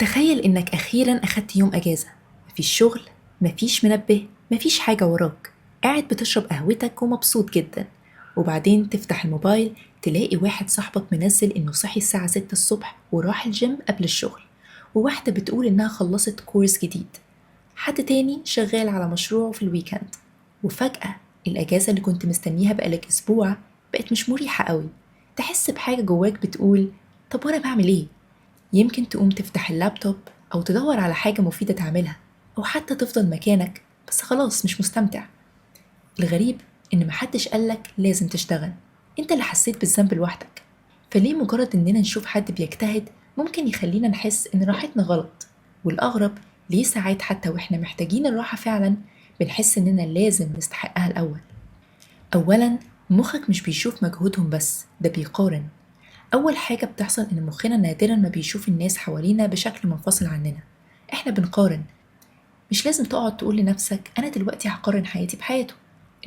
تخيل إنك أخيرا أخدت يوم أجازة. مفيش شغل، مفيش منبه، مفيش حاجة وراك. قاعد بتشرب قهوتك ومبسوط جدا. وبعدين تفتح الموبايل تلاقي واحد صاحبك منزل إنه صحي الساعة 6 الصبح وراح الجيم قبل الشغل، وواحدة بتقول إنها خلصت كورس جديد، حد تاني شغال على مشروعه في الويكند. وفجأة الأجازة اللي كنت مستنيها بقالك أسبوع بقت مش مريحة قوي. تحس بحاجة جواك بتقول طب وأنا بعمل إيه؟ يمكن تقوم تفتح اللابتوب أو تدور على حاجة مفيدة تعملها، أو حتى تفضل مكانك بس خلاص مش مستمتع. الغريب إن محدش قالك لازم تشتغل، أنت اللي حسيت بالذنب لوحدك. فليه مجرد إننا نشوف حد بيجتهد ممكن يخلينا نحس إن راحتنا غلط؟ والأغرب ليه ساعات حتى وإحنا محتاجين الراحة فعلا بنحس إننا لازم نستحقها الأول؟ أولا، مخك مش بيشوف مجهودهم بس، ده بيقارن. أول حاجة بتحصل إن مخنا نادرا ما بيشوف الناس حوالينا بشكل منفصل عننا. إحنا بنقارن. مش لازم تقعد تقول لنفسك أنا دلوقتي هقارن حياتي بحياته.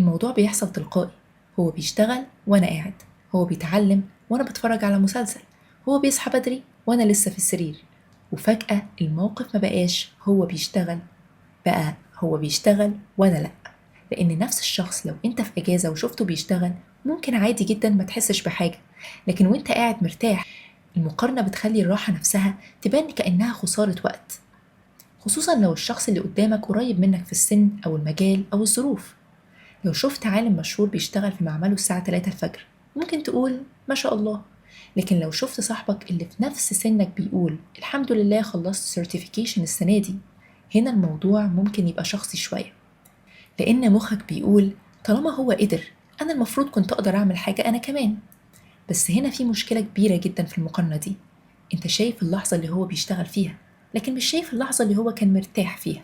الموضوع بيحصل تلقائي. هو بيشتغل وأنا قاعد، هو بيتعلم وأنا بتفرج على مسلسل، هو بيصحى بدري وأنا لسه في السرير. وفجأة الموقف ما بقاش هو بيشتغل، بقى هو بيشتغل وأنا لأ. لأن نفس الشخص لو أنت في أجازة وشفته بيشتغل ممكن عادي جدا ما تحسش بحاجة، لكن وأنت قاعد مرتاح المقارنة بتخلي الراحة نفسها تبان كأنها خسارة وقت، خصوصا لو الشخص اللي قدامك قريب منك في السن أو المجال أو الظروف. لو شفت عالم مشهور بيشتغل في معمله الساعة 3 الفجر ممكن تقول ما شاء الله، لكن لو شفت صاحبك اللي في نفس سنك بيقول الحمد لله خلصت certification السنة دي، هنا الموضوع ممكن يبقى شخصي شوية. لأن مخك بيقول طالما هو قدر أنا المفروض كنت أقدر أعمل حاجة أنا كمان. بس هنا في مشكلة كبيرة جدا في المقارنة دي. أنت شايف اللحظة اللي هو بيشتغل فيها لكن مش شايف اللحظة اللي هو كان مرتاح فيها.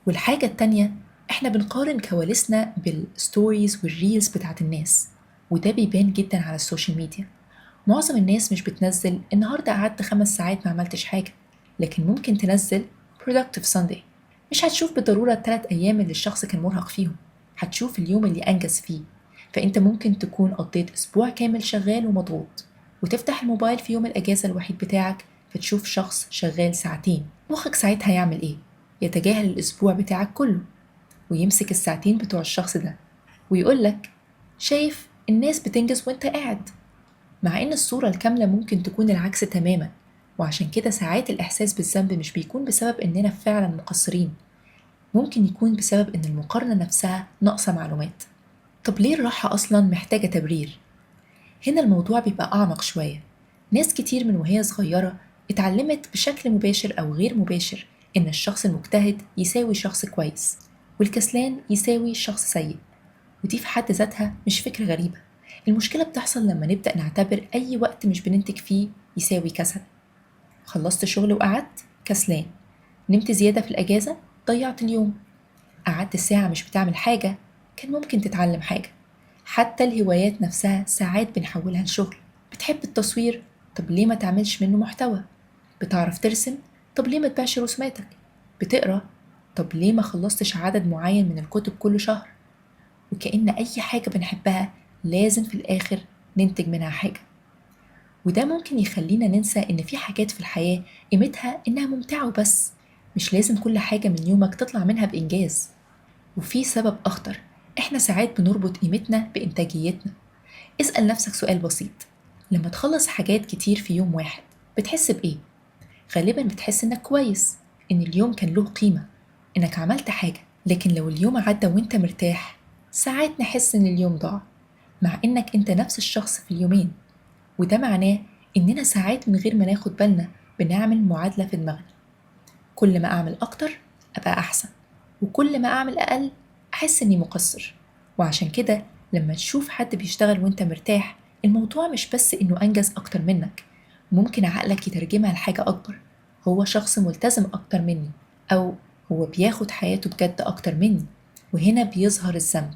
والحاجة التانية، إحنا بنقارن كواليسنا بالستوريز والريلز بتاعت الناس، وده بيبان جدا على السوشيال ميديا. معظم الناس مش بتنزل النهاردة قعدت 5 ساعات ما عملتش حاجة، لكن ممكن تنزل productive Sunday. مش هتشوف بالضرورة ال3 أيام اللي الشخص كان مرهق فيهم، هتشوف اليوم اللي أنجز فيه. فأنت ممكن تكون قضيت أسبوع كامل شغال ومضغوط، وتفتح الموبايل في يوم الأجازة الوحيد بتاعك فتشوف شخص شغال ساعتين. مخك ساعتها يعمل إيه؟ يتجاهل الأسبوع بتاعك كله ويمسك الساعتين بتوع الشخص ده ويقولك شايف الناس بتنجز وانت قاعد، مع إن الصورة الكاملة ممكن تكون العكس تماما. وعشان كده ساعات الإحساس بالذنب مش بيكون بسبب إننا فعلا مقصرين، ممكن يكون بسبب إن المقارنة نفسها ناقصة معلومات. طب ليه الراحة أصلا محتاجة تبرير؟ هنا الموضوع بيبقى أعمق شوية. ناس كتير من وهي صغيرة اتعلمت بشكل مباشر أو غير مباشر إن الشخص المجتهد يساوي شخص كويس، والكسلان يساوي شخص سيء. ودي في حد ذاتها مش فكرة غريبة. المشكلة بتحصل لما نبدأ نعتبر أي وقت مش بننتج فيه يساوي كسل. خلصت شغل وقعدت كسلان، نمت زيادة في الأجازة ضيعت اليوم، قعدت ساعة مش بتعمل حاجة كان ممكن تتعلم حاجة. حتى الهوايات نفسها ساعات بنحولها لشغل. بتحب التصوير، طب ليه ما تعملش منه محتوى؟ بتعرف ترسم، طب ليه ما تبيعش رسوماتك؟ بتقرأ، طب ليه ما خلصتش عدد معين من الكتب كل شهر؟ وكأن أي حاجة بنحبها لازم في الآخر ننتج منها حاجة. وده ممكن يخلينا ننسى إن في حاجات في الحياة قيمتها إنها ممتعة وبس، مش لازم كل حاجة من يومك تطلع منها بإنجاز. وفي سبب أخطر، إحنا ساعات بنربط قيمتنا بإنتاجيتنا. اسأل نفسك سؤال بسيط، لما تخلص حاجات كتير في يوم واحد بتحس بإيه؟ غالبا بتحس إنك كويس، إن اليوم كان له قيمة، إنك عملت حاجة. لكن لو اليوم عدى وإنت مرتاح ساعات نحس إن اليوم ضاع، مع إنك إنت نفس الشخص في اليومين. وده معناه إننا ساعات من غير ما ناخد بالنا بنعمل معادلة في دماغنا، كل ما أعمل أكتر أبقى أحسن، وكل ما أعمل أقل أحس إني مقصر. وعشان كده لما تشوف حد بيشتغل وإنت مرتاح الموضوع مش بس إنه أنجز أكتر منك، ممكن عقلك يترجمها لحاجة أكبر، هو شخص ملتزم أكتر مني، أو هو بياخد حياته بجد أكتر مني. وهنا بيظهر الذنب،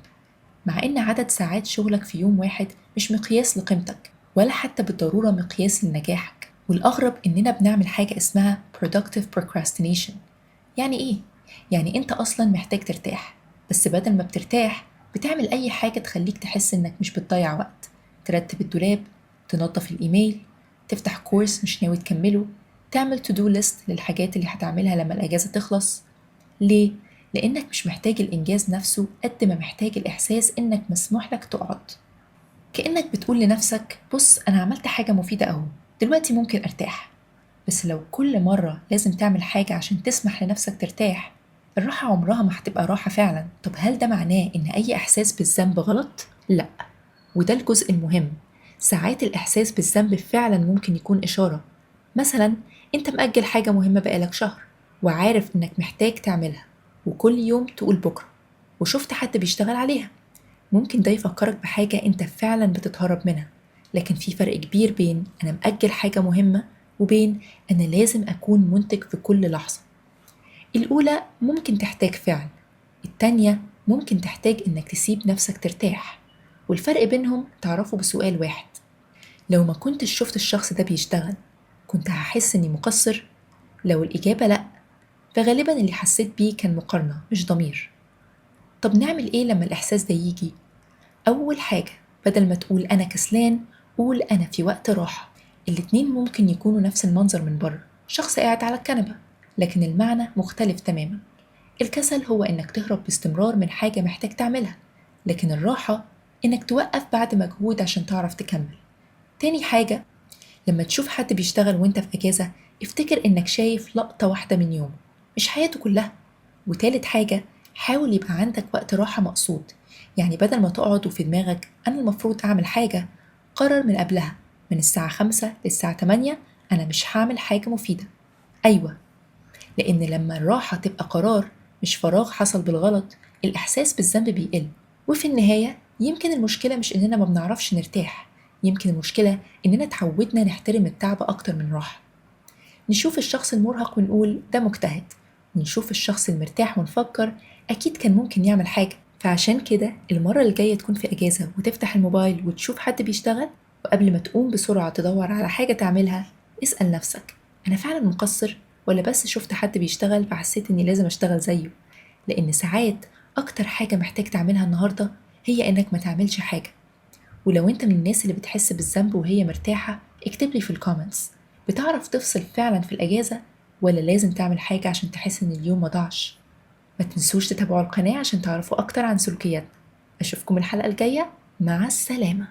مع إن عدد ساعات شغلك في يوم واحد مش مقياس لقيمتك ولا حتى بالضرورة مقياس لنجاحك. والأغرب إننا بنعمل حاجة اسمها productive procrastination. يعني إيه؟ يعني أنت أصلا محتاج ترتاح، بس بدل ما بترتاح بتعمل أي حاجة تخليك تحس إنك مش بتضيع وقت، ترتب الدولاب، تنظف الإيميل، تفتح كورس مش ناوي تكمله، تعمل to do list للحاجات اللي هتعملها لما الأجازة تخلص. ليه؟ لأنك مش محتاج الإنجاز نفسه قد ما محتاج الإحساس إنك مسموح لك تقعد. كأنك بتقول لنفسك بص أنا عملت حاجة مفيدة أهو، دلوقتي ممكن أرتاح. بس لو كل مرة لازم تعمل حاجة عشان تسمح لنفسك ترتاح، الراحة عمرها ما هتبقى راحة فعلا. طب هل ده معناه إن أي إحساس بالذنب غلط؟ لأ، وده الجزء المهم. ساعات الإحساس بالذنب فعلا ممكن يكون إشارة. مثلا أنت مأجل حاجة مهمة بقالك شهر وعارف إنك محتاج تعملها، وكل يوم تقول بكرة، وشفت حد بيشتغل عليها. ممكن ده يفكرك بحاجة أنت فعلا بتتهرب منها. لكن في فرق كبير بين أنا مأجل حاجة مهمة وبين أنا لازم أكون منتج في كل لحظة. الأولى ممكن تحتاج فعل، التانية ممكن تحتاج إنك تسيب نفسك ترتاح. والفرق بينهم تعرفه بسؤال واحد: لو ما كنتش شفت الشخص ده بيشتغل كنت هحس إني مقصر؟ لو الإجابة لأ، فغالبا اللي حسيت بيه كان مقارنة مش ضمير. طب نعمل إيه لما الإحساس ده يجي؟ أول حاجة، بدل ما تقول أنا كسلان قول أنا في وقت راحة. الاتنين ممكن يكونوا نفس المنظر من بره، شخص قاعد على الكنبة، لكن المعنى مختلف تماما. الكسل هو إنك تهرب باستمرار من حاجة محتاج تعملها، لكن الراحة إنك توقف بعد مجهود عشان تعرف تكمل. تاني حاجة، لما تشوف حد بيشتغل وانت في أجازة افتكر إنك شايف لقطة واحدة من يومه مش حياته كلها. وتالت حاجة، حاول يبقى عندك وقت راحة مقصود. يعني بدل ما تقعد وفي دماغك أنا المفروض أعمل حاجة، قرر من قبلها، من الساعة 5 للساعة 8 أنا مش هعمل حاجة مفيدة. أيوة، لأن لما الراحة تبقى قرار مش فراغ حصل بالغلط، الإحساس بالذنب بيقل. وفي النهاية يمكن المشكلة مش إننا ما بنعرفش نرتاح، يمكن المشكلة إننا اتعودنا نحترم التعب أكتر من راحة. نشوف الشخص المرهق ونقول ده مجتهد، ونشوف الشخص المرتاح ونفكر أكيد كان ممكن يعمل حاجة. فعشان كده المرة الجاية تكون في أجازة وتفتح الموبايل وتشوف حد بيشتغل، وقبل ما تقوم بسرعة تدور على حاجة تعملها، اسأل نفسك أنا فعلا مقصر ولا بس شفت حد بيشتغل فحسيت إني لازم أشتغل زيه؟ لأن ساعات أكتر حاجة محتاج تعملها النهاردة هي إنك ما تعملش حاجة. ولو انت من الناس اللي بتحس بالذنب وهي مرتاحة اكتب لي في الكومنتس، بتعرف تفصل فعلا في الأجازة ولا لازم تعمل حاجة عشان تحس ان اليوم ما ضاعش؟ ما تنسوش تتابعوا القناة عشان تعرفوا أكتر عن سلوكياتنا. أشوفكم الحلقة الجاية، مع السلامة.